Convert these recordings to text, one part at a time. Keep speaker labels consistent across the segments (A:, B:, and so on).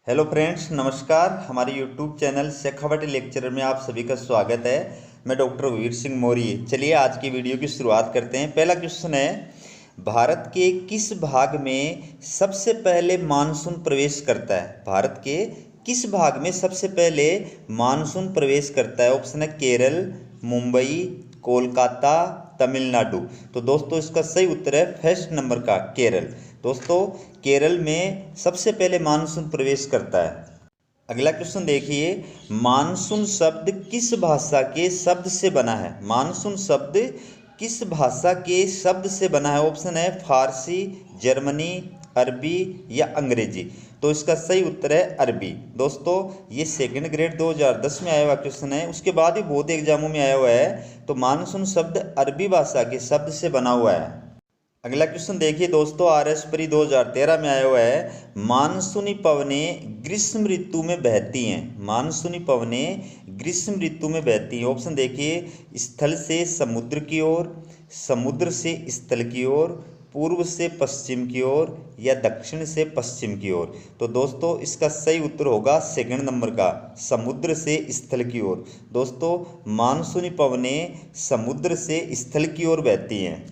A: Hello friends, नमस्कार। हमारे YouTube channel Shekhawati lecturer में आप सभी का स्वागत है। मैं डॉक्टर वीर सिंह मौर्य। चलिए आज की वीडियो की शुरुआत करते हैं। पहला क्वेश्चन है, भारत के किस भाग में सबसे पहले मानसून प्रवेश करता है? भारत के किस भाग में सबसे पहले मानसून प्रवेश करता है? ऑप्शन है केरल, मुंबई, कोलकाता, तमिलनाडु। तो दोस्तों इसका सही उत्तर है फर्स्ट नंबर का केरल। दोस्तों केरल में सबसे पहले मानसून प्रवेश करता है। अगला क्वेश्चन देखिए, मानसून शब्द किस भाषा के शब्द से बना है? मानसून शब्द किस भाषा के शब्द से बना है? ऑप्शन है फारसी, जर्मनी, अरबी या अंग्रेजी। तो इसका सही उत्तर है अरबी। दोस्तों ये सेकंड ग्रेड 2010 में आया हुआ क्वेश्चन है, उसके बाद ही बहुत एग्जामों में आया हुआ है। तो मानसून शब्द अरबी भाषा के शब्द से बना हुआ है। अगला क्वेश्चन देखिए दोस्तों, RS प्री 2013 में आया हुआ है, मानसूनी पवनें ग्रीष्म ऋतु में बहती हैं। मानसूनी पवनें ग्रीष्म ऋतु में बहती हैं। ऑप्शन देखिए, स्थल से समुद्र की ओर, समुद्र से स्थल की ओर, पूर्व से पश्चिम की ओर या दक्षिण से पश्चिम की ओर। तो दोस्तों इसका सही उत्तर होगा सेकंड नंबर का, समुद्र से स्थल की ओर। दोस्तों मानसूनी पवनें समुद्र से स्थल की ओर बहती हैं।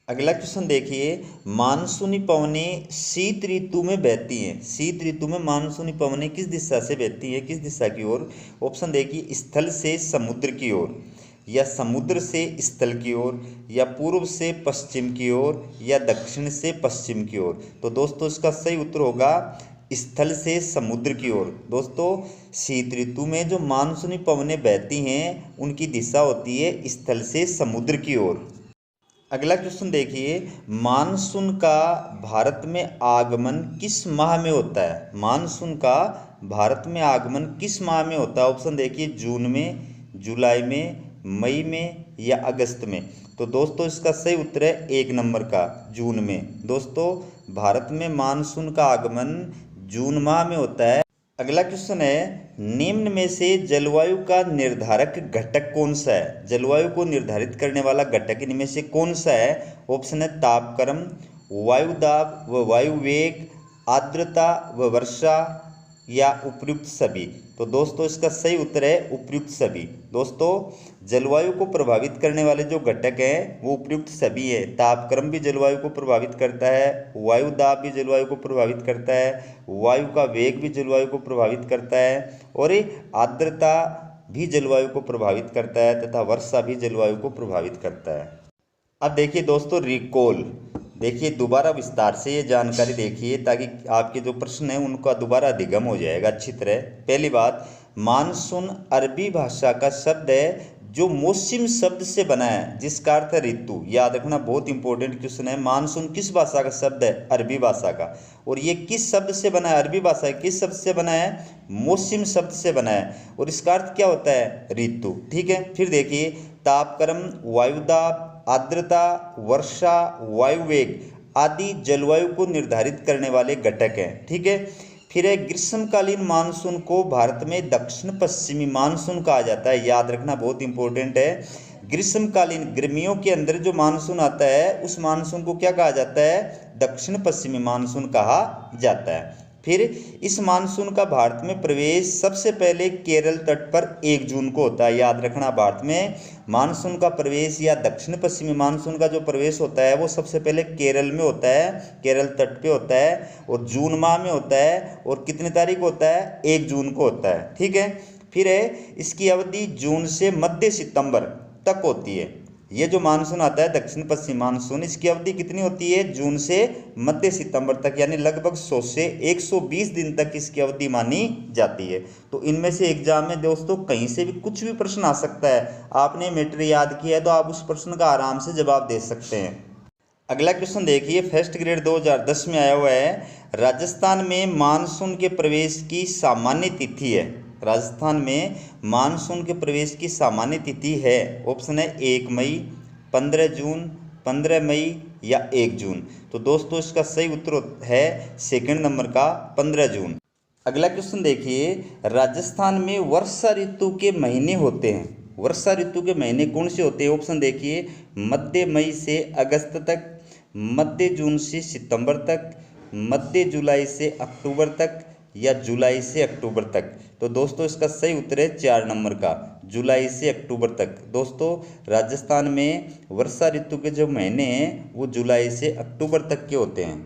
A: अगला क्वेश्चन देखिए, मानसूनी पवनें शीत ऋतु में बहती हैं। शीत ऋतु में मानसूनी पवनें किस दिशा से बहती हैं, किस दिशा की ओर? ऑप्शन देखिए, स्थल से समुद्र की ओर या समुद्र से स्थल की ओर या पूर्व से पश्चिम की ओर या दक्षिण से पश्चिम की ओर। तो दोस्तों इसका सही उत्तर होगा स्थल से समुद्र की ओर। दोस्तों शीत ऋतु में जो मानसूनी पवनें बहती हैं उनकी दिशा होती है स्थल से समुद्र की ओर। अगला क्वेश्चन देखिए, मानसून का भारत में आगमन किस माह में होता है? मानसून का भारत में आगमन किस माह में होता है? ऑप्शन देखिए, जून में, जुलाई में, मई में या अगस्त में। तो दोस्तों इसका सही उत्तर है एक नंबर का, जून में। दोस्तों भारत में मानसून का आगमन जून माह में होता है। अगला क्वेश्चन है, निम्न में से जलवायु का निर्धारक घटक कौन सा है? जलवायु को निर्धारित करने वाला घटक इनमें से कौन सा है? ऑप्शन है तापक्रम, वायुदाब व वायु वेग, आर्द्रता व वर्षा या उपयुक्त सभी। तो दोस्तों इसका सही उत्तर है उपयुक्त सभी। दोस्तों जलवायु को प्रभावित करने वाले जो घटक हैं वो उपयुक्त सभी है। तापक्रम भी जलवायु को प्रभावित करता है, वायु दाब भी जलवायु को प्रभावित करता है, वायु का वेग भी जलवायु को प्रभावित करता है और आर्द्रता भी जलवायु को प्रभावित करता है तथा वर्षा भी जलवायु को प्रभावित करता है। अब देखिए दोस्तों रिकॉल, देखिए दोबारा विस्तार से ये जानकारी देखिए ताकि आपके जो प्रश्न है उनका दोबारा अधिगम हो जाएगा अच्छी तरह। पहली बात, मानसून अरबी भाषा का शब्द है जो मौसम शब्द से बना है जिसका अर्थ है ऋतु। याद रखना, बहुत इंपॉर्टेंट क्वेश्चन है। मानसून किस भाषा का शब्द है? अरबी भाषा का। और ये किस शब्द से बना है? अरबी भाषा किस शब्द से बना है? मौसम शब्द से बना है। और इसका अर्थ क्या होता है? ऋतु। ठीक है, फिर देखिए, तापक्रम, वायुदाब, आर्द्रता, वर्षा, वायु वेग आदि जलवायु को निर्धारित करने वाले घटक हैं। ठीक है, फिर है ग्रीष्मकालीन मानसून को भारत में दक्षिण पश्चिमी मानसून कहा जाता है। याद रखना, बहुत इंपॉर्टेंट है। ग्रीष्मकालीन गर्मियों के अंदर जो मानसून आता है उस मानसून को क्या कहा जाता है? दक्षिण पश्चिमी मानसून कहा जाता है। फिर इस मानसून का भारत में प्रवेश सबसे पहले केरल तट पर 1 जून को होता है। याद रखना, भारत में मानसून का प्रवेश या दक्षिण पश्चिमी मानसून का जो प्रवेश होता है वो सबसे पहले केरल में होता है, केरल तट पे होता है और जून माह में होता है। और कितनी तारीख होता है? 1 जून को होता है। ठीक है, फिर है इसकी अवधि जून से मध्य सितंबर तक होती है। ये जो मानसून आता है दक्षिण पश्चिम मानसून, इसकी अवधि कितनी होती है? जून से मध्य सितंबर तक, यानी लगभग 100 से 120 दिन तक इसकी अवधि मानी जाती है। तो इनमें से एग्जाम में दोस्तों कहीं से भी कुछ भी प्रश्न आ सकता है। आपने मैटर याद किया है तो आप उस प्रश्न का आराम से जवाब दे सकते हैं। अगला क्वेश्चन देखिए, फर्स्ट ग्रेड 2010 में आया हुआ है, राजस्थान में मानसून के प्रवेश की सामान्य तिथि है। राजस्थान में मानसून के प्रवेश की सामान्य तिथि है। ऑप्शन है 1 मई, 15 जून, 15 मई या 1 जून। तो दोस्तों इसका सही उत्तर है सेकंड नंबर का 15 जून। अगला क्वेश्चन देखिए, राजस्थान में वर्षा ऋतु के महीने होते हैं। वर्षा ऋतु के महीने कौन से होते हैं? ऑप्शन देखिए, मध्य मई से अगस्त तक, मध्य जून से सितंबर तक, मध्य जुलाई से अक्टूबर तक या जुलाई से अक्टूबर तक? तो दोस्तों इसका सही उत्तर है 4 नंबर का, जुलाई से अक्टूबर तक। दोस्तों राजस्थान में वर्षा ऋतु के जो महीने हैं वो जुलाई से अक्टूबर तक के होते हैं।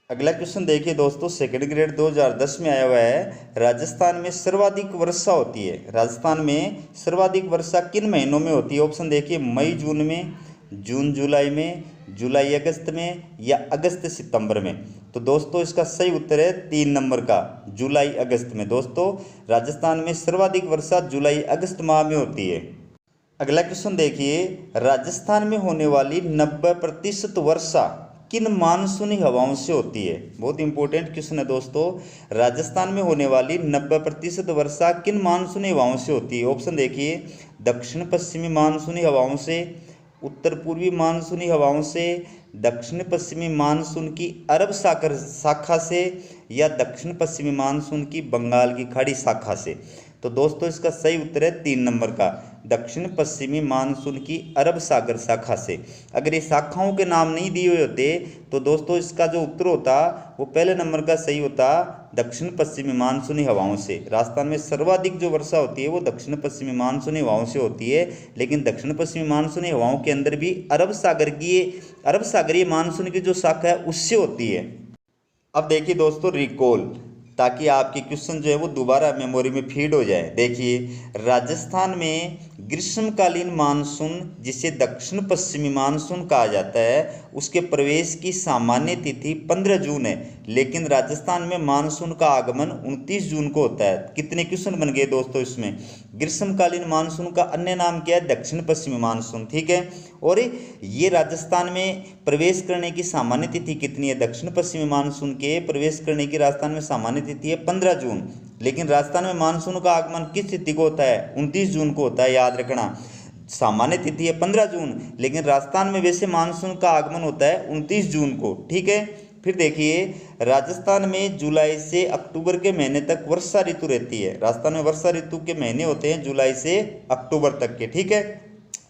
A: अगला क्वेश्चन देखिए दोस्तों, सेकंड ग्रेड 2010 में आया हुआ है। राजस्थान में सर्वाधिक वर्षा होती है, राजस्थान में सर्वाधिक वर्षा किन महीनों में होती है? ऑप्शन देखिए, मई जून में, जून जुलाई में, जुलाई अगस्त में, या अगस्त सितंबर में। तो दोस्तों इसका सही उत्तर है 3 नंबर का, जुलाई अगस्त में। दोस्तों राजस्थान में सर्वाधिक वर्षा जुलाई अगस्त माह में होती है। अगला क्वेश्चन देखिए, राजस्थान में होने वाली 90% वर्षा किन मानसूनी हवाओं से होती है? बहुत इंपॉर्टेंट क्वेश्चन है दोस्तों। राजस्थान में होने वाली 90% वर्षा किन मानसूनी हवाओं से होती है? ऑप्शन देखिए, दक्षिण पश्चिमी मानसूनी हवाओं से, उत्तर पूर्वी मानसूनी हवाओं से, दक्षिण पश्चिमी मानसून की अरब सागर शाखा से, या दक्षिण पश्चिमी मानसून की बंगाल की खाड़ी शाखा से। तो दोस्तों इसका सही उत्तर है 3 नंबर का, दक्षिण पश्चिमी मानसून की अरब सागर शाखा से। अगर ये शाखाओं के नाम नहीं दिए हुए होते तो दोस्तों इसका जो उत्तर होता वो पहले नंबर का सही होता, दक्षिण पश्चिमी मानसूनी हवाओं से। राजस्थान में सर्वाधिक जो वर्षा होती है वो दक्षिण पश्चिमी मानसूनी हवाओं से होती है, लेकिन दक्षिण पश्चिमी मानसूनी हवाओं के अंदर भी अरब सागरीय मानसून की जो शाखा है उससे होती है। अब देखिए दोस्तों रिकॉल, ताकि आपके क्वेश्चन जो है वो दोबारा मेमोरी में फीड हो जाए। देखिए राजस्थान में ग्रीष्मकालीन मानसून जिसे दक्षिण पश्चिमी मानसून कहा जाता है उसके प्रवेश की सामान्य तिथि 15 जून है, लेकिन राजस्थान में मानसून का आगमन 29 जून को होता है। कितने क्वेश्चन बन गए दोस्तों इसमें? ग्रीष्मकालीन मानसून का अन्य नाम क्या है? दक्षिण पश्चिमी मानसून, ठीक है। और ये राजस्थान में प्रवेश करने की सामान्य तिथि कितनी है? दक्षिण पश्चिमी मानसून के प्रवेश करने की राजस्थान में सामान्य तिथि है 15 जून, लेकिन राजस्थान में मानसून का आगमन किस तिथि को होता है? 29 जून को होता है। याद रखना, सामान्य तिथि है 15 जून, लेकिन राजस्थान में वैसे मानसून का आगमन होता है 29 जून को, ठीक है। फिर देखिए राजस्थान में जुलाई से अक्टूबर के महीने तक वर्षा ऋतु रहती है। राजस्थान में वर्षा ऋतु के महीने होते हैं जुलाई से अक्टूबर तक के, ठीक है।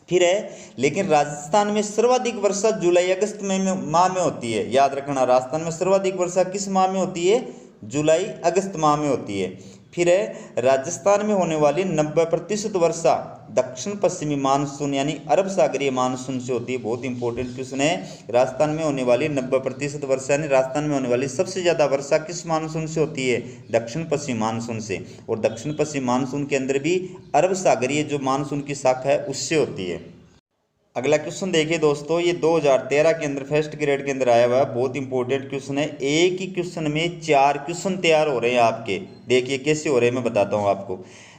A: फिर है, लेकिन राजस्थान में सर्वाधिक वर्षा जुलाई अगस्त माह में होती है। याद रखना, राजस्थान में सर्वाधिक वर्षा किस माह में होती है? जुलाई अगस्त माह में होती है। फिर है, राजस्थान में होने वाली 90% वर्षा दक्षिण पश्चिमी मानसून यानी अरब सागरीय मानसून से होती है। बहुत इंपॉर्टेंट क्वेश्चन है। राजस्थान में होने वाली 90% वर्षा यानी राजस्थान में होने वाली सबसे ज़्यादा वर्षा किस मानसून से होती है? दक्षिण पश्चिमी मानसून से। और दक्षिण पश्चिमी मानसून के अंदर भी अरब सागरीय जो मानसून की शाखा है उससे होती है। अगला क्वेश्चन देखिए दोस्तों, ये 2013 के अंदर फर्स्ट ग्रेड के अंदर आया हुआ है। बहुत इंपॉर्टेंट क्वेश्चन है। एक ही क्वेश्चन में 4 क्वेश्चन तैयार हो रहे हैं आपके। देखिए कैसे हो रहे हैं मैं बताता हूँ आपको।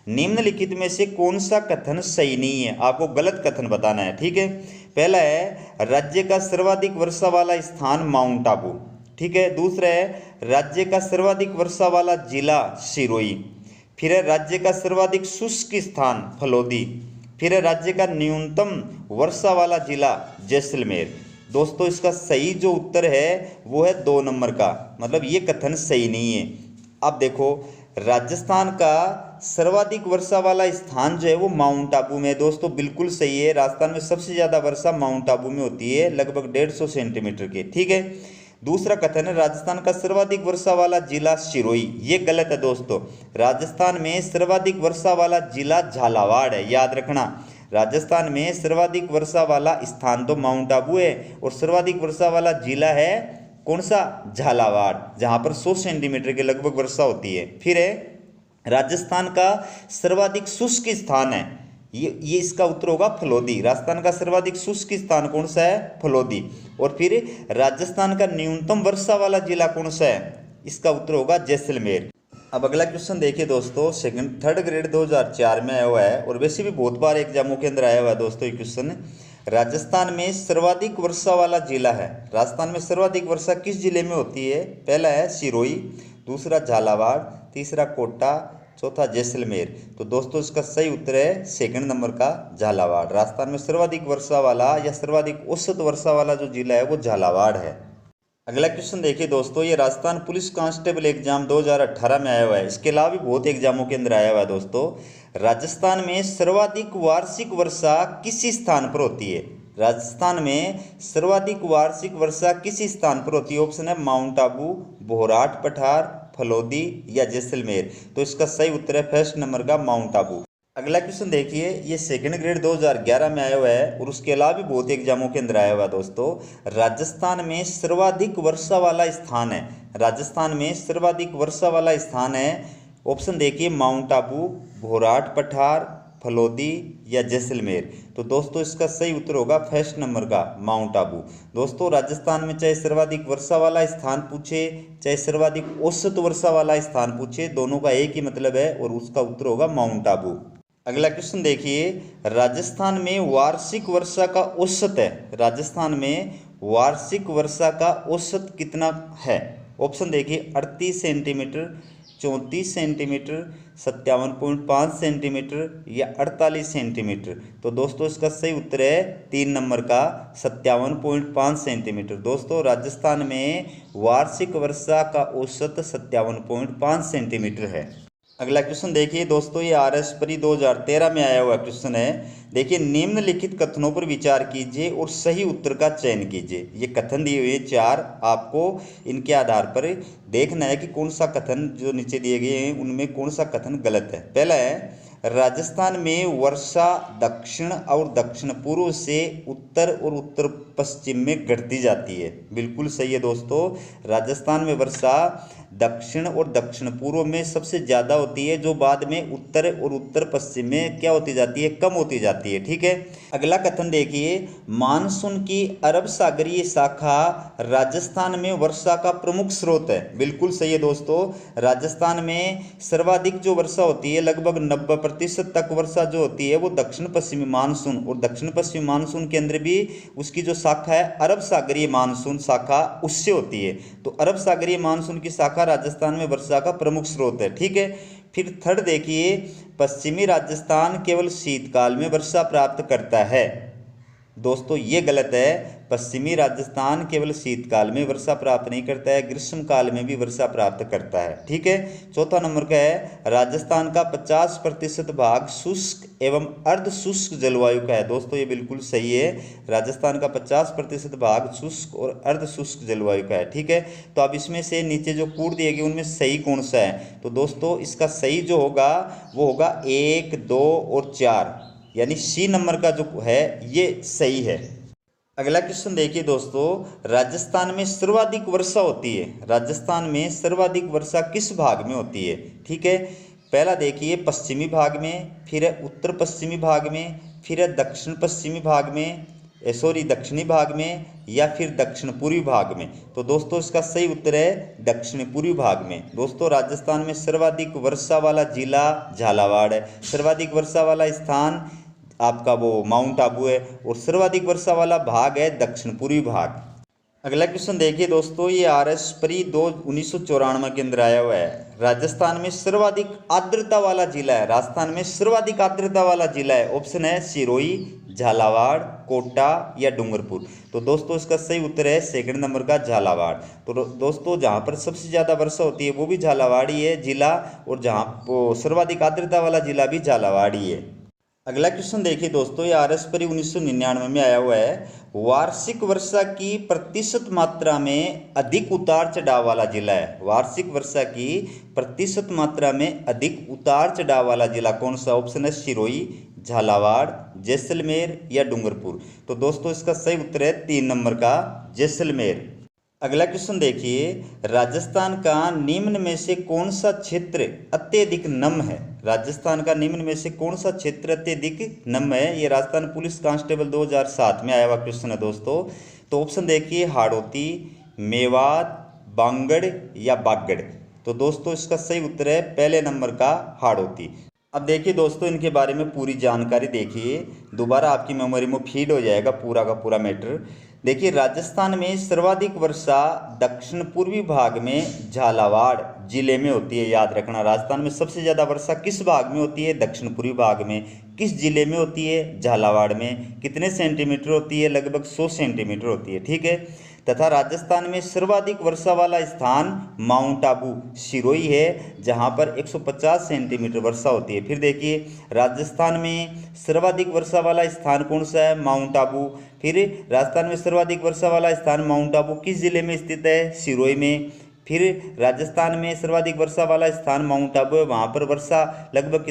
A: निम्नलिखित में से कौन सा कथन सही नहीं है? आपको गलत कथन बताना है, ठीक है। पहला है राज्य का सर्वाधिक वर्षा वाला स्थान माउंट आबू, ठीक है। दूसरा है राज्य का सर्वाधिक वर्षा वाला जिला सिरोही। फिर है राज्य का सर्वाधिक शुष्क स्थान फलोदी। फिर है राज्य का न्यूनतम वर्षा वाला जिला जैसलमेर। दोस्तों इसका सही जो उत्तर है वो है 2 नंबर का, मतलब ये कथन सही नहीं है। अब देखो राजस्थान का सर्वाधिक वर्षा वाला स्थान जो है वो माउंट आबू में। दोस्तों बिल्कुल सही है, राजस्थान में सबसे ज़्यादा वर्षा माउंट आबू में होती है, लगभग 150 सेंटीमीटर के, ठीक है। दूसरा कथन है राजस्थान का सर्वाधिक वर्षा वाला जिला सिरोही। ये गलत है दोस्तों। राजस्थान में सर्वाधिक वर्षा वाला जिला झालावाड़ है। याद रखना, राजस्थान में सर्वाधिक वर्षा वाला स्थान तो माउंट आबू है और सर्वाधिक वर्षा वाला जिला है कौन सा? झालावाड़, जहाँ पर 100 सेंटीमीटर के लगभग वर्षा होती है। फिर है राजस्थान का सर्वाधिक शुष्क स्थान है, ये इसका उत्तर होगा फलोदी। राजस्थान का सर्वाधिक शुष्क स्थान कौन सा है? फलोदी। और फिर राजस्थान का न्यूनतम वर्षा वाला जिला कौन सा है? इसका उत्तर होगा जैसलमेर। अब अगला क्वेश्चन देखिए दोस्तों, थर्ड ग्रेड 2004 में आया हुआ है और वैसे भी बहुत बार एग्जामों के अंदर आया हुआ है दोस्तों ये क्वेश्चन। राजस्थान में सर्वाधिक वर्षा वाला जिला है। राजस्थान में सर्वाधिक वर्षा किस जिले में होती है? पहला है सिरोही, दूसरा झालावाड़, तीसरा कोटा, चौथा जैसलमेर। तो दोस्तों इसका सही उत्तर है 2 नंबर का झालावाड़। राजस्थान में सर्वाधिक वर्षा वाला या सर्वाधिक औसत वर्षा वाला जो जिला है वो झालावाड़ है। अगला क्वेश्चन देखिए दोस्तों, ये राजस्थान पुलिस कांस्टेबल एग्जाम 2018 में आया हुआ है। इसके अलावा भी बहुत एग्जामों के अंदर आया हुआ है दोस्तों। राजस्थान में सर्वाधिक वार्षिक वर्षा किस स्थान पर होती है? राजस्थान में सर्वाधिक वार्षिक वर्षा किस स्थान पर होती है? ऑप्शन है माउंट आबू, बोहराट पठार, फलोदी या जैसलमेर। तो इसका सही उत्तर है फर्स्ट नंबर का माउंट आबू। अगला क्वेश्चन देखिए, ये सेकंड ग्रेड 2011 में आया हुआ है और उसके अलावा भी बहुत एग्जामों के अंदर आया हुआ है दोस्तों। राजस्थान में सर्वाधिक वर्षा वाला स्थान है, राजस्थान में सर्वाधिक वर्षा वाला स्थान है। ऑप्शन देखिए माउंट आबू, भोराट पठार, फलोदी या जैसलमेर। तो दोस्तों इसका सही उत्तर होगा फर्स्ट नंबर का माउंट आबू। दोस्तों राजस्थान में चाहे सर्वाधिक वर्षा वाला स्थान पूछे चाहे सर्वाधिक औसत वर्षा वाला स्थान पूछे, दोनों का एक ही मतलब है और उसका उत्तर होगा माउंट आबू। अगला क्वेश्चन देखिए, राजस्थान में वार्षिक वर्षा का औसत है, राजस्थान में वार्षिक वर्षा का औसत कितना है। ऑप्शन देखिए 38 सेंटीमीटर, 34 सेंटीमीटर, 57.5 सेंटीमीटर या 48 सेंटीमीटर। तो दोस्तों इसका सही उत्तर है 3 नंबर का 57.5 सेंटीमीटर। दोस्तों राजस्थान में वार्षिक वर्षा का औसत 57.5 सेंटीमीटर है। अगला क्वेश्चन देखिए दोस्तों, ये RS परी 2013 में आया हुआ क्वेश्चन है। देखिए निम्नलिखित कथनों पर विचार कीजिए और सही उत्तर का चयन कीजिए। ये कथन दिए हुए 4, आपको इनके आधार पर देखना है कि कौन सा कथन जो नीचे दिए गए हैं उनमें कौन सा कथन गलत है। पहला है राजस्थान में वर्षा दक्षिण और दक्षिण पूर्व से उत्तर और उत्तर पश्चिम में घटती जाती है। बिल्कुल सही है दोस्तों, राजस्थान में वर्षा दक्षिण और दक्षिण पूर्व में सबसे ज़्यादा होती है, जो बाद में उत्तर और उत्तर पश्चिम में क्या होती जाती है, कम होती जाती है। ठीक है। अगला कथन देखिए, मानसून की अरब सागरीय शाखा राजस्थान में वर्षा का प्रमुख स्रोत है। बिल्कुल सही है दोस्तों, राजस्थान में सर्वाधिक जो वर्षा होती है लगभग 90% तक वर्षा जो होती है वो दक्षिण पश्चिमी मानसून, और दक्षिण पश्चिमी मानसून के अंदर भी उसकी जो शाखा है अरब सागरीय मानसून शाखा उससे होती है। तो अरब सागरीय मानसून की शाखा राजस्थान में वर्षा का प्रमुख स्रोत है। ठीक है। फिर थर्ड देखिए, पश्चिमी राजस्थान केवल शीतकाल में वर्षा प्राप्त करता है। दोस्तों ये गलत है, पश्चिमी राजस्थान केवल शीतकाल में वर्षा प्राप्त नहीं करता है, ग्रीष्म काल में भी वर्षा प्राप्त करता है। ठीक है। चौथा नंबर का है, राजस्थान का 50% भाग शुष्क एवं अर्ध शुष्क जलवायु का है। दोस्तों ये बिल्कुल सही है, राजस्थान का 50% भाग शुष्क और अर्ध शुष्क जलवायु का है। ठीक है। तो अब इसमें से नीचे जो कूट दिए गए उनमें सही कौन सा है, तो दोस्तों इसका सही जो होगा वो होगा 1, 2 और 4, यानी सी नंबर का जो है ये सही है। अगला क्वेश्चन देखिए दोस्तों, राजस्थान में सर्वाधिक वर्षा होती है, राजस्थान में सर्वाधिक वर्षा किस भाग में होती है। ठीक है। पहला देखिए पश्चिमी भाग में, फिर है उत्तर पश्चिमी भाग में, फिर है दक्षिण पश्चिमी भाग में, दक्षिणी भाग में, या फिर दक्षिण पूर्वी भाग में। तो दोस्तों इसका सही उत्तर है दक्षिण पूर्वी भाग में। दोस्तों राजस्थान में सर्वाधिक वर्षा वाला जिला झालावाड़ है, सर्वाधिक वर्षा वाला स्थान आपका वो माउंट आबू है, और सर्वाधिक वर्षा वाला भाग है दक्षिण पूर्वी भाग। अगला क्वेश्चन देखिए दोस्तों, ये RS परी 1994 के अंदर आया हुआ है। राजस्थान में सर्वाधिक आर्द्रता वाला जिला है, राजस्थान में सर्वाधिक आर्द्रता वाला जिला है। ऑप्शन है सिरोही, झालावाड़, कोटा या डूंगरपुर। तो दोस्तों इसका सही उत्तर है सेकंड नंबर का झालावाड़। तो दोस्तों जहाँ पर सबसे ज़्यादा वर्षा होती है वो भी झालावाड़ ही है जिला, और जहाँ वो सर्वाधिक आर्द्रता वाला जिला भी झालावाड़ ही है। अगला क्वेश्चन देखिए दोस्तों, ये RS परी 1999 में आया हुआ है। वार्षिक वर्षा की प्रतिशत मात्रा में अधिक उतार चढ़ाव वाला जिला है, वार्षिक वर्षा की प्रतिशत मात्रा में अधिक उतार चढ़ाव वाला जिला कौन सा। ऑप्शन है सिरोही, झालावाड़, जैसलमेर या डूंगरपुर। तो दोस्तों इसका सही उत्तर है 3 नंबर का जैसलमेर। अगला क्वेश्चन देखिए, राजस्थान का निम्न में से कौन सा क्षेत्र अत्यधिक नम है, राजस्थान का निम्न में से कौन सा क्षेत्र अत्यधिक नम है। ये राजस्थान पुलिस कांस्टेबल 2007 में आया हुआ क्वेश्चन है दोस्तों। तो ऑप्शन देखिए हाड़ौती, मेवात, बांगड़ या बागड़। तो दोस्तों इसका सही उत्तर है पहले नंबर का हाड़ौती। अब देखिए दोस्तों इनके बारे में पूरी जानकारी देखिए, दोबारा आपकी मेमोरी में फीड हो जाएगा पूरा का पूरा मैटर। देखिए राजस्थान में सर्वाधिक वर्षा दक्षिण पूर्वी भाग में झालावाड़ जिले में होती है। याद रखना, राजस्थान में सबसे ज़्यादा वर्षा किस भाग में होती है, दक्षिण पूर्वी भाग में। किस जिले में होती है, झालावाड़ में। कितने सेंटीमीटर होती है, लगभग 100 सेंटीमीटर होती है। ठीक है। तथा राजस्थान में सर्वाधिक वर्षा वाला स्थान माउंट आबू सिरोही है, जहां पर 150 सेंटीमीटर वर्षा होती है। फिर देखिए राजस्थान में सर्वाधिक वर्षा वाला स्थान कौन सा है, माउंट आबू। फिर राजस्थान में सर्वाधिक वर्षा वाला स्थान माउंट आबू किस जिले में स्थित है, सिरोही में। फिर राजस्थान में सर्वाधिक वर्षा वाला स्थान माउंट आबू है, वहाँ पर वर्षा लगभग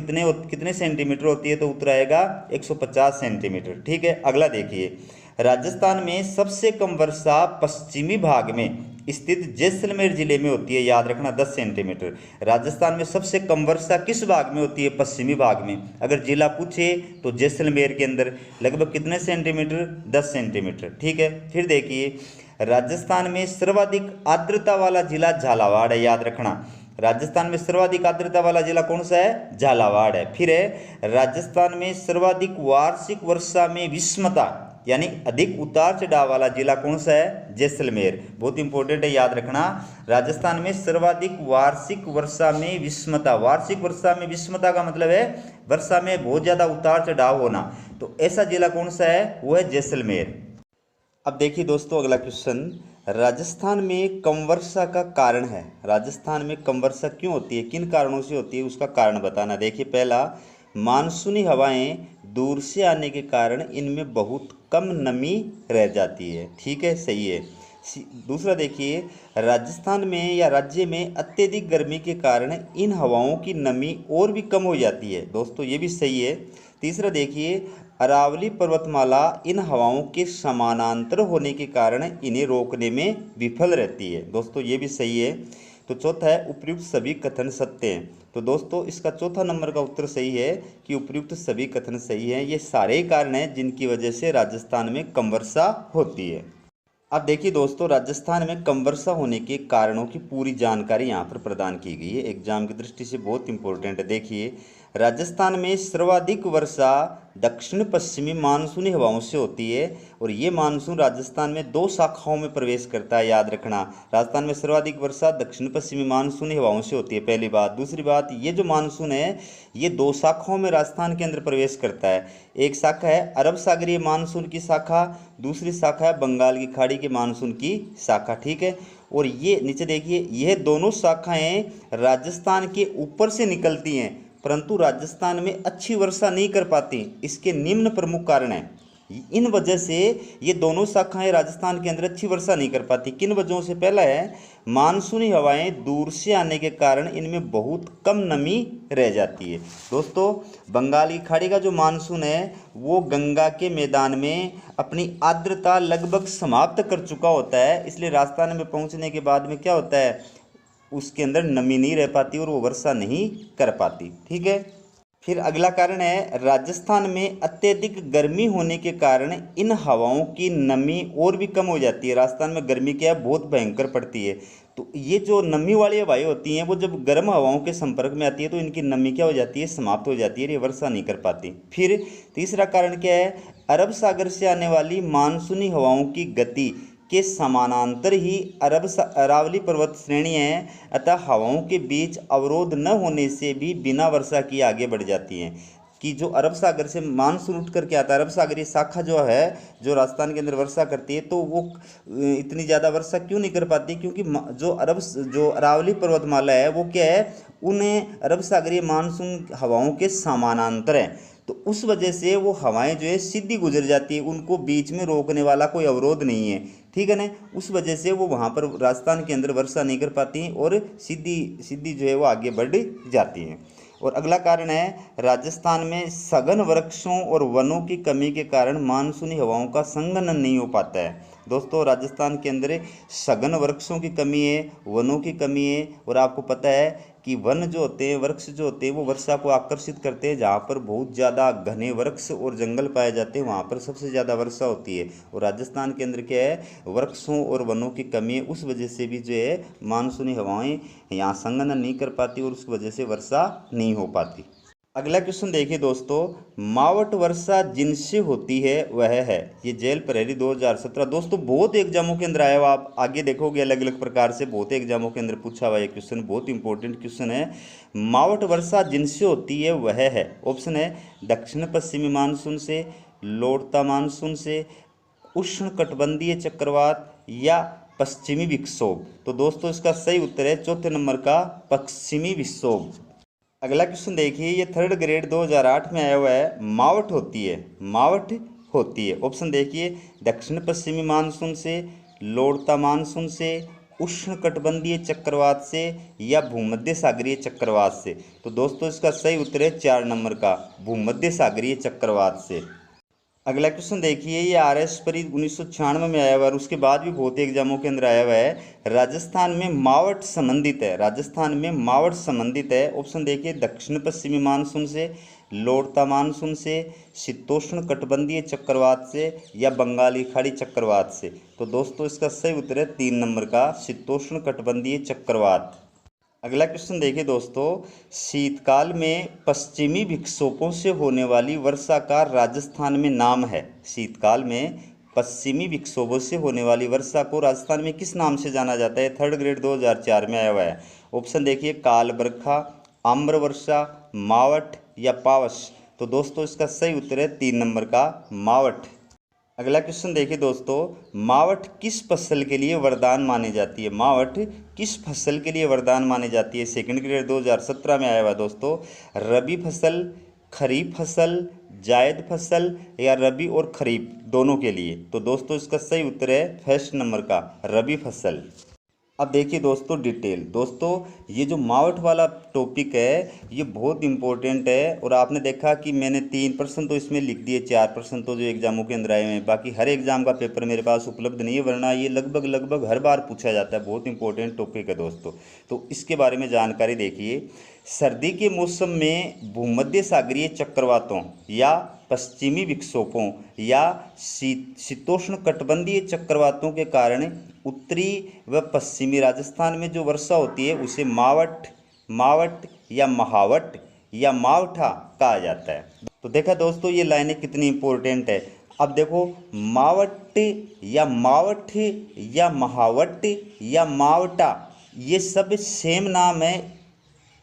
A: कितने सेंटीमीटर होती है, तो उत्तर आएगा 150 सेंटीमीटर। ठीक है, अगला देखिए, राजस्थान में सबसे कम वर्षा पश्चिमी भाग में स्थित जैसलमेर जिले में होती है, याद रखना 10 सेंटीमीटर। राजस्थान में सबसे कम वर्षा किस भाग में होती है, पश्चिमी भाग में। अगर जिला पूछे तो जैसलमेर के अंदर लगभग कितने सेंटीमीटर, 10 सेंटीमीटर। ठीक है, फिर देखिए, राजस्थान में सर्वाधिक आर्द्रता वाला जिला झालावाड़ है, याद रखना। राजस्थान में सर्वाधिक आर्द्रता वाला जिला कौन सा है, झालावाड़ है। फिर है राजस्थान में सर्वाधिक वार्षिक वर्षा में विषमता यानी अधिक उतार चढ़ाव वाला जिला कौन सा है, जैसलमेर। बहुत इंपॉर्टेंट है, याद रखना। राजस्थान में सर्वाधिक वार्षिक वर्षा में विषमता, वार्षिक वर्षा में विषमता का मतलब है वर्षा में बहुत ज्यादा उतार चढ़ाव होना, तो ऐसा जिला कौन सा है, वो है जैसलमेर। अब देखिए दोस्तों, अगला क्वेश्चन, राजस्थान में कम वर्षा का कारण है। राजस्थान में कम वर्षा क्यों होती है, किन कारणों से होती है, उसका कारण बताना। देखिए, पहला, मानसूनी हवाएं दूर से आने के कारण इनमें बहुत कम नमी रह जाती है। ठीक है, सही है। दूसरा देखिए, राजस्थान में या राज्य में अत्यधिक गर्मी के कारण इन हवाओं की नमी और भी कम हो जाती है। दोस्तों, ये भी सही है। तीसरा देखिए, अरावली पर्वतमाला इन हवाओं के समानांतर होने के कारण इन्हें रोकने में विफल रहती है। दोस्तों, ये भी सही है। तो चौथा है, उपर्युक्त सभी कथन सत्य हैं। तो दोस्तों, इसका चौथा नंबर का उत्तर सही है कि उपर्युक्त सभी कथन सही हैं। ये सारे ही कारण हैं जिनकी वजह से राजस्थान में कम वर्षा होती है। अब देखिए दोस्तों, राजस्थान में कम वर्षा होने के कारणों की पूरी जानकारी यहाँ पर प्रदान की गई है, एग्जाम की दृष्टि से बहुत इंपॉर्टेंट है। देखिए, राजस्थान में सर्वाधिक वर्षा दक्षिण पश्चिमी मानसूनी हवाओं से होती है, और ये मानसून राजस्थान में 2 शाखाओं में प्रवेश करता है, याद रखना। राजस्थान में सर्वाधिक वर्षा दक्षिण पश्चिमी मानसूनी हवाओं से होती है, पहली बात। दूसरी बात, ये जो मानसून है ये 2 शाखाओं में राजस्थान के अंदर प्रवेश करता है। एक शाखा है अरब सागरीय मानसून की शाखा, दूसरी शाखा है बंगाल की खाड़ी के मानसून की शाखा। ठीक है, और ये नीचे देखिए, यह दोनों शाखाएं राजस्थान के ऊपर से निकलती हैं, परंतु राजस्थान में अच्छी वर्षा नहीं कर पाती। इसके निम्न प्रमुख कारण हैं। इन वजह से ये दोनों शाखाएं राजस्थान के अंदर अच्छी वर्षा नहीं कर पाती। किन वजहों से, पहला है मानसूनी हवाएं दूर से आने के कारण इनमें बहुत कम नमी रह जाती है। दोस्तों, बंगाल की खाड़ी का जो मानसून है वो गंगा के मैदान में अपनी आर्द्रता लगभग समाप्त कर चुका होता है, इसलिए राजस्थान में पहुंचने के बाद में क्या होता है, उसके अंदर नमी नहीं रह पाती और वो वर्षा नहीं कर पाती। ठीक है, फिर अगला कारण है राजस्थान में अत्यधिक गर्मी होने के कारण इन हवाओं की नमी और भी कम हो जाती है। राजस्थान में गर्मी क्या है, बहुत भयंकर पड़ती है, तो ये जो नमी वाली हवाएं होती हैं वो जब गर्म हवाओं के संपर्क में आती है तो इनकी नमी क्या हो जाती है, समाप्त हो जाती है, ये वर्षा नहीं कर पाती। फिर तीसरा कारण क्या है, अरब सागर से आने वाली मानसूनी हवाओं की गति के समानांतर ही अरावली पर्वत श्रेणियाँ हैं, अतः हवाओं के बीच अवरोध न होने से भी बिना वर्षा किए आगे बढ़ जाती हैं। कि जो अरब सागर से मानसून उठ करके आता है, अरब सागरीय शाखा जो है जो राजस्थान के अंदर वर्षा करती है, तो वो इतनी ज़्यादा वर्षा क्यों नहीं कर पाती, क्योंकि जो अरावली पर्वतमाला है वो क्या है, उन्हें अरब सागरीय मानसून हवाओं के समानांतर है, तो उस वजह से वो हवाएं जो है सीधी गुजर जाती है, उनको बीच में रोकने वाला कोई अवरोध नहीं है। ठीक है ना, उस वजह से वो वहाँ पर राजस्थान के अंदर वर्षा नहीं कर पाती और सीधी सीधी जो है वो आगे बढ़ जाती हैं। और अगला कारण है राजस्थान में सघन वृक्षों और वनों की कमी के कारण मानसूनी हवाओं का संघनन नहीं हो पाता है। दोस्तों, राजस्थान के अंदर सघन वृक्षों की कमी है, वनों की कमी है, और आपको पता है कि वन जो होते हैं, वृक्ष जो होते हैं, वो वर्षा को आकर्षित करते हैं। जहाँ पर बहुत ज़्यादा घने वृक्ष और जंगल पाए जाते हैं वहाँ पर सबसे ज़्यादा वर्षा होती है, और राजस्थान के अंदर क्या है, वृक्षों और वनों की कमी है, उस वजह से भी जो है मानसूनी हवाएं यहाँ संघनन नहीं कर पाती और उस वजह से वर्षा नहीं हो पाती। अगला क्वेश्चन देखिए दोस्तों, मावट वर्षा जिनसे होती है वह है, ये जेल प्रहरी 2017। दोस्तों, बहुत एग्जामों के अंदर आया हुआ, आप आगे देखोगे अलग अलग प्रकार से बहुत एग्जामों के अंदर पूछा हुआ ये क्वेश्चन, बहुत इंपॉर्टेंट क्वेश्चन है। मावट वर्षा जिनसे होती है वह है, ऑप्शन है दक्षिण पश्चिमी मानसून से, लौटता मानसून से, उष्ण कटिबंधीय चक्रवात या पश्चिमी विक्षोभ। तो दोस्तों, इसका सही उत्तर है चौथे नंबर का पश्चिमी विक्षोभ। अगला क्वेश्चन देखिए, ये 3rd ग्रेड 2008 में आया हुआ है, मावट होती है, मावट होती है, ऑप्शन देखिए दक्षिण पश्चिमी मानसून से, लौटता मानसून से, उष्णकटिबंधीय चक्रवात से या भूमध्य सागरीय चक्रवात से? तो दोस्तों इसका सही उत्तर है 4 नंबर का, भूमध्य सागरीय चक्रवात से। अगला क्वेश्चन देखिए, ये RS परी 1996 में आया हुआ है और उसके बाद भी बहुत एग्जामों के अंदर आया हुआ है। राजस्थान में मावट संबंधित है, राजस्थान में मावट संबंधित है। ऑप्शन देखिए, दक्षिण पश्चिमी मानसून से, लोड़ता मानसून से, शीतोष्ण कटिबंधीय चक्रवात से या बंगाली खाड़ी चक्रवात से? तो दोस्तों इसका सही उत्तर है 3 नंबर का, शीतोष्ण कटिबंधीय चक्रवात। अगला क्वेश्चन देखिए दोस्तों, शीतकाल में पश्चिमी विक्षोभों से होने वाली वर्षा का राजस्थान में नाम है। शीतकाल में पश्चिमी विक्षोभों से होने वाली वर्षा को राजस्थान में किस नाम से जाना जाता है? 3rd ग्रेड 2004 में आया हुआ है। ऑप्शन देखिए, काल बरखा, आम्र वर्षा, मावट या पावस? तो दोस्तों इसका सही उत्तर है 3 नंबर का, मावट। अगला क्वेश्चन देखिए दोस्तों, मावट किस फसल के लिए वरदान मानी जाती है? मावट किस फसल के लिए वरदान मानी जाती है? 2nd ग्रेड 2017 में आया हुआ दोस्तों। रबी फसल, खरीफ फसल, जायद फसल या रबी और खरीफ दोनों के लिए? तो दोस्तों इसका सही उत्तर है 1st नंबर का, रबी फसल। अब देखिए दोस्तों डिटेल, दोस्तों ये जो मावट वाला टॉपिक है ये बहुत इंपॉर्टेंट है और आपने देखा कि मैंने 3 प्रश्न तो इसमें लिख दिए, 4 प्रश्न तो जो एग्जामों के अंदर आए हुए हैं, बाकी हर एग्जाम का पेपर मेरे पास उपलब्ध नहीं है, वरना ये लगभग हर बार पूछा जाता है। बहुत इंपॉर्टेंट टॉपिक है दोस्तों, तो इसके बारे में जानकारी देखिए। सर्दी के मौसम में भूमध्य सागरीय चक्रवातों या पश्चिमी विक्षोभों या शीतोष्ण कटिबंधीय चक्रवातों के कारण उत्तरी व पश्चिमी राजस्थान में जो वर्षा होती है उसे मावट, मावट या महावट या मावठा कहा जाता है। तो देखा दोस्तों ये लाइनें कितनी इंपॉर्टेंट है। अब देखो, मावट या मावठ या महावट या मावटा, ये सब सेम नाम है,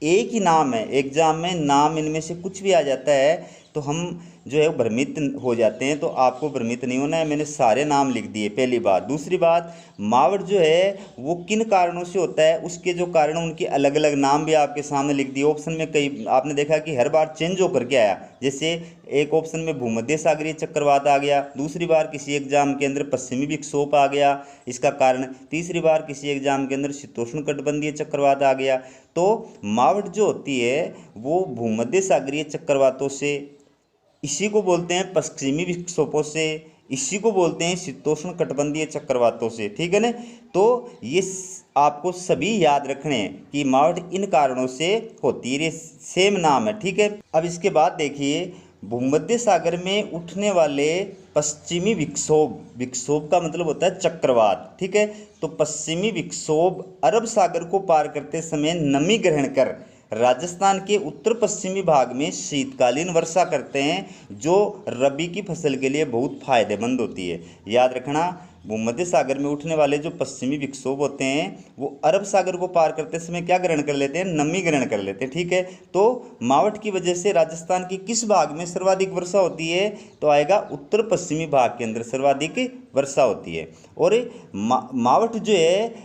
A: एक ही नाम है। एग्जाम में नाम इनमें से कुछ भी आ जाता है तो हम जो है भ्रमित हो जाते हैं, तो आपको भ्रमित नहीं होना है। मैंने सारे नाम लिख दिए, पहली बात। दूसरी बात, मावट जो है वो किन कारणों से होता है, उसके जो कारण उनके अलग अलग नाम भी आपके सामने लिख दिए। ऑप्शन में कई आपने देखा कि हर बार चेंज होकर के आया, जैसे एक ऑप्शन में भूमध्य सागरीय चक्रवात आ गया, दूसरी बार किसी एग्जाम के अंदर पश्चिमी विक्षोभ आ गया इसका कारण, तीसरी बार किसी एग्जाम के अंदर शीतोष्ण कटिबंधीय चक्रवात आ गया। तो मावट जो होती है वो भूमध्य सागरीय चक्रवातों से, इसी को बोलते हैं पश्चिमी विक्षोभों से, इसी को बोलते हैं शीतोष्ण कटिबंधीय चक्रवातों से, ठीक है ना। तो ये आपको सभी याद रखने हैं कि मावट इन कारणों से होती है, ये सेम नाम है, ठीक है। अब इसके बाद देखिए, भूमध्य सागर में उठने वाले पश्चिमी विक्षोभ, विक्षोभ का मतलब होता है चक्रवात, ठीक है। तो पश्चिमी विक्षोभ अरब सागर को पार करते समय नमी ग्रहण कर राजस्थान के उत्तर पश्चिमी भाग में शीतकालीन वर्षा करते हैं, जो रबी की फसल के लिए बहुत फायदेमंद होती है। याद रखना, भूमध्य सागर में उठने वाले जो पश्चिमी विक्षोभ होते हैं वो अरब सागर को पार करते समय क्या ग्रहण कर लेते हैं? नमी ग्रहण कर लेते हैं, ठीक है। तो मावट की वजह से राजस्थान के किस भाग में सर्वाधिक वर्षा होती है? तो आएगा उत्तर पश्चिमी भाग के अंदर सर्वाधिक वर्षा होती है। और मावट जो है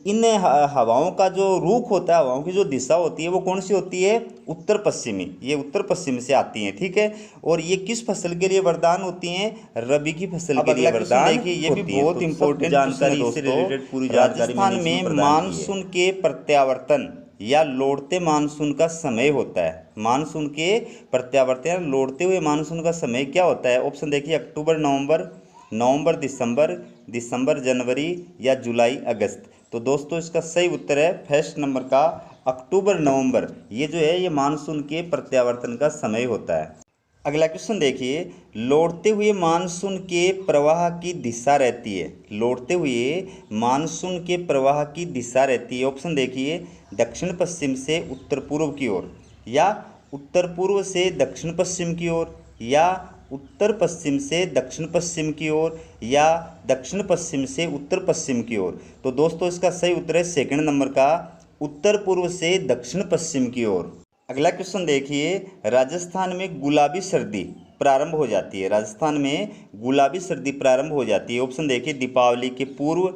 A: इन हवाओं का जो रुख होता है, हवाओं की जो दिशा होती है वो कौन सी होती है? उत्तर पश्चिमी, ये उत्तर पश्चिम से आती हैं, ठीक है। और ये किस फसल के लिए वरदान होती हैं? रबी की फसल के लिए वरदान। देखिए ये भी बहुत इंपॉर्टेंट जानकारी से रिलेटेड पूरी जानकारी राजस्थान में मानसून के प्रत्यावर्तन या लौटते मानसून का समय होता है। मानसून के प्रत्यावर्तन या लौटते हुए मानसून का समय क्या होता है? ऑप्शन देखिए, अक्टूबर नवंबर, नवंबर दिसंबर, दिसंबर जनवरी या जुलाई अगस्त। तो दोस्तों इसका सही उत्तर है 1st नंबर का, अक्टूबर नवंबर। ये जो है ये मानसून के प्रत्यावर्तन का समय होता है। अगला क्वेश्चन देखिए, लौटते हुए मानसून के प्रवाह की दिशा रहती है, लौटते हुए मानसून के प्रवाह की दिशा रहती है। ऑप्शन देखिए, दक्षिण पश्चिम से उत्तर पूर्व की ओर, या उत्तर पूर्व से दक्षिण पश्चिम की ओर, या उत्तर पश्चिम से दक्षिण पश्चिम की ओर, या दक्षिण पश्चिम से उत्तर पश्चिम की ओर। तो दोस्तों इसका सही उत्तर है 2nd नंबर का, उत्तर पूर्व से दक्षिण पश्चिम की ओर। अगला क्वेश्चन देखिए, राजस्थान में गुलाबी सर्दी प्रारंभ हो जाती है, राजस्थान में गुलाबी सर्दी प्रारंभ हो जाती है। ऑप्शन देखिए, दीपावली के पूर्व,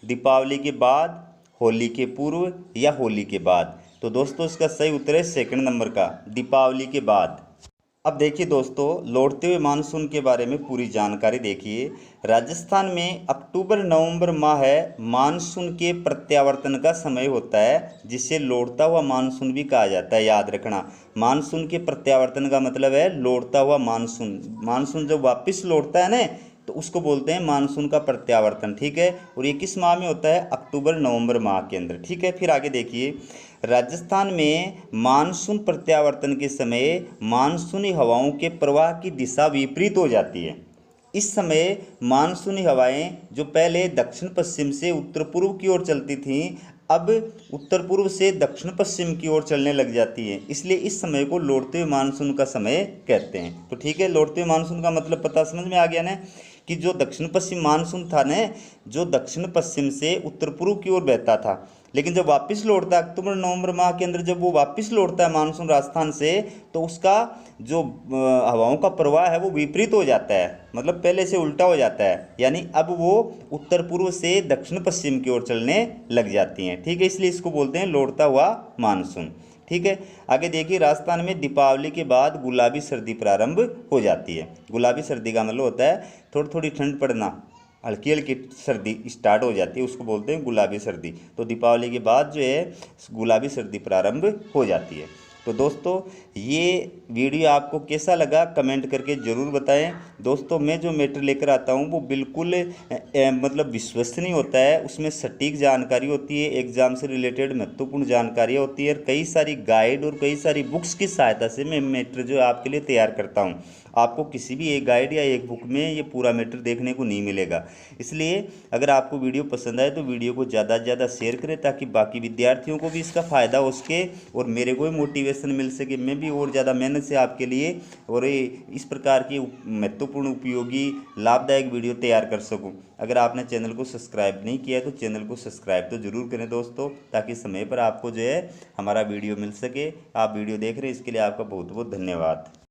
A: दीपावली के बाद, होली के पूर्व या होली के बाद। तो दोस्तों इसका सही उत्तर है 2nd नंबर का, दीपावली के बाद। अब देखिए दोस्तों, लौटते हुए मानसून के बारे में पूरी जानकारी देखिए। राजस्थान में अक्टूबर नवंबर माह है मानसून के प्रत्यावर्तन का समय होता है, जिसे लौटता हुआ मानसून भी कहा जाता है। याद रखना, मानसून के प्रत्यावर्तन का मतलब है लौटता हुआ मानसून। मानसून जब वापस लौटता है ना, तो उसको बोलते हैं मानसून का प्रत्यावर्तन। ठीक है, और ये किस माह में होता है? अक्टूबर नवंबर माह के अंदर। ठीक है, फिर आगे देखिए, राजस्थान में मानसून प्रत्यावर्तन के समय मानसूनी हवाओं के प्रवाह की दिशा विपरीत हो जाती है। इस समय मानसूनी हवाएं जो पहले दक्षिण पश्चिम से उत्तर पूर्व की ओर चलती थीं, अब उत्तर पूर्व से दक्षिण पश्चिम की ओर चलने लग जाती हैं। इसलिए इस समय को लौटते हुए मानसून का समय कहते हैं। तो ठीक है, लौटते हुए मानसून का मतलब पता समझ में आ गया ना, कि जो दक्षिण पश्चिम मानसून था न, जो दक्षिण पश्चिम से उत्तर पूर्व की ओर बहता था, लेकिन जब वापस लौटता है अक्टूबर नवंबर माह के अंदर, जब वो वापस लौटता है मानसून राजस्थान से, तो उसका जो हवाओं का प्रवाह है वो विपरीत हो जाता है, मतलब पहले से उल्टा हो जाता है। यानी अब वो उत्तर पूर्व से दक्षिण पश्चिम की ओर चलने लग जाती हैं। ठीक है, इसलिए इसको बोलते हैं लौटता हुआ मानसून। ठीक है, आगे देखिए, राजस्थान में दीपावली के बाद गुलाबी सर्दी प्रारंभ हो जाती है। गुलाबी सर्दी का मतलब होता है थोड़ी थोड़ी ठंड पड़ना, हल्की हल्की सर्दी स्टार्ट हो जाती है, उसको बोलते हैं गुलाबी सर्दी। तो दीपावली के बाद जो है गुलाबी सर्दी प्रारंभ हो जाती है। तो दोस्तों, ये वीडियो आपको कैसा लगा कमेंट करके ज़रूर बताएं। दोस्तों, मैं जो मैटर लेकर आता हूँ वो बिल्कुल मतलब विश्वसनीय होता है, उसमें सटीक जानकारी होती है, एग्जाम से रिलेटेड महत्वपूर्ण जानकारियाँ होती है, और कई सारी गाइड और कई सारी बुक्स की सहायता से मैं मैटर जो है आपके लिए तैयार करता हूँ। आपको किसी भी एक गाइड या एक बुक में ये पूरा मैटर देखने को नहीं मिलेगा। इसलिए अगर आपको वीडियो पसंद आए तो वीडियो को ज़्यादा से ज़्यादा शेयर करें, ताकि बाकी विद्यार्थियों को भी इसका फ़ायदा हो सके और मेरे को भी मोटिवेशन मिल सके, मैं भी और ज़्यादा मेहनत से आपके लिए और इस प्रकार की महत्वपूर्ण उपयोगी लाभदायक वीडियो तैयार कर सकूं। अगर आपने चैनल को सब्सक्राइब नहीं किया है तो चैनल को सब्सक्राइब तो ज़रूर करें दोस्तों, ताकि समय पर आपको जो है हमारा वीडियो मिल सके। आप वीडियो देख रहे हैं इसके लिए आपका बहुत बहुत धन्यवाद।